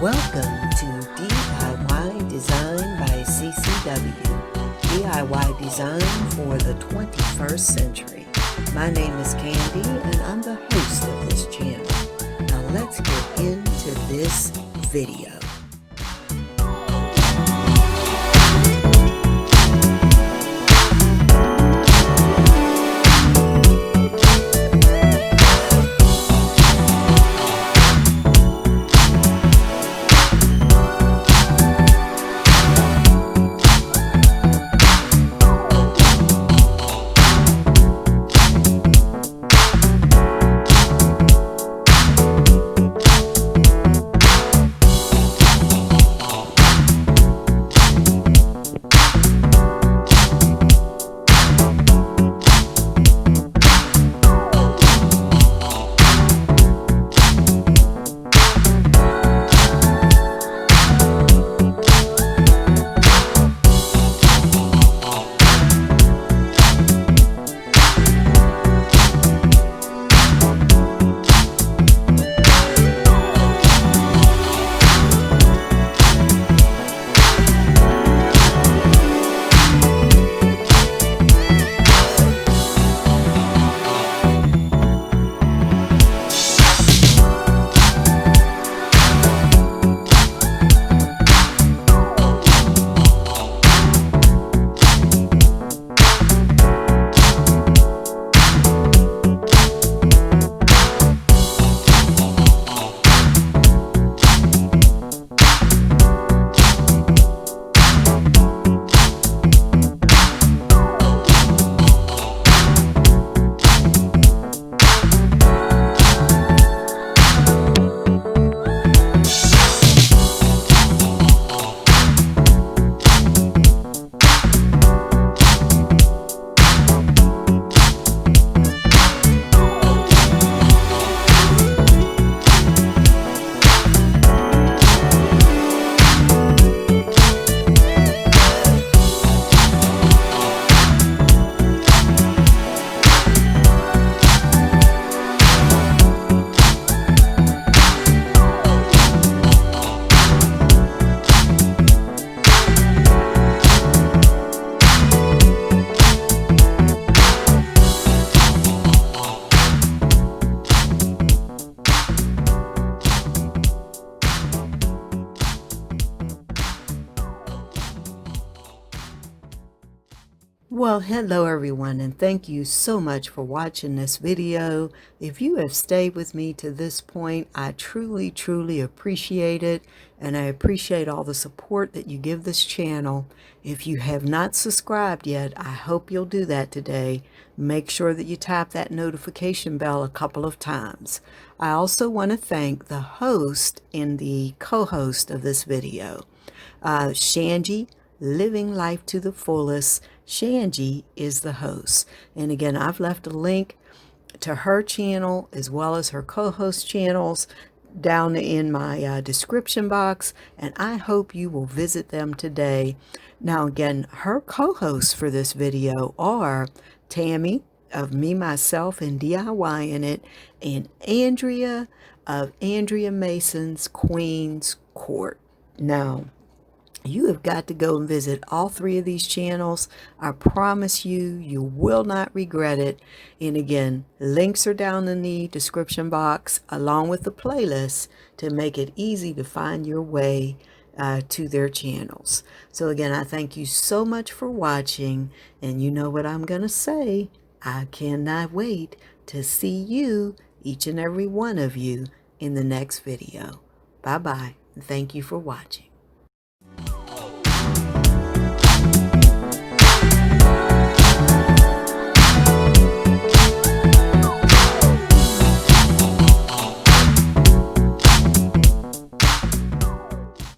Welcome to DIY Design by CCW, DIY Design for the 21st Century. My name is Candy and I'm the host of this channel. Now let's get into this video. Well, hello everyone, and thank you so much for watching this video. If you have stayed with me to this point, I truly appreciate it, and I appreciate all the support that you give this channel. If you have not subscribed yet, I hope you'll do that today. Make sure that you tap that notification bell a couple of times. I also want to thank the host and the co-host of this video, Shangie, Living Life to the Fullest. Shangie is the host. And again, I've left a link to her channel as well as her co-host channels down in my description box, and I hope you will visit them today. Now again, her co-hosts for this video are Tammy of Me, Myself, and DIYing It, and Andrea of Andrea Mason's Queen's Court. Now, you have got to go and visit all three of these channels. I promise you, you will not regret it. And again, links are down in the description box along with the playlist to make it easy to find your way to their channels. So again, I thank you so much for watching, and you know what I'm going to say. I cannot wait to see you, each and every one of you, in the next video. Bye-bye. Thank you for watching.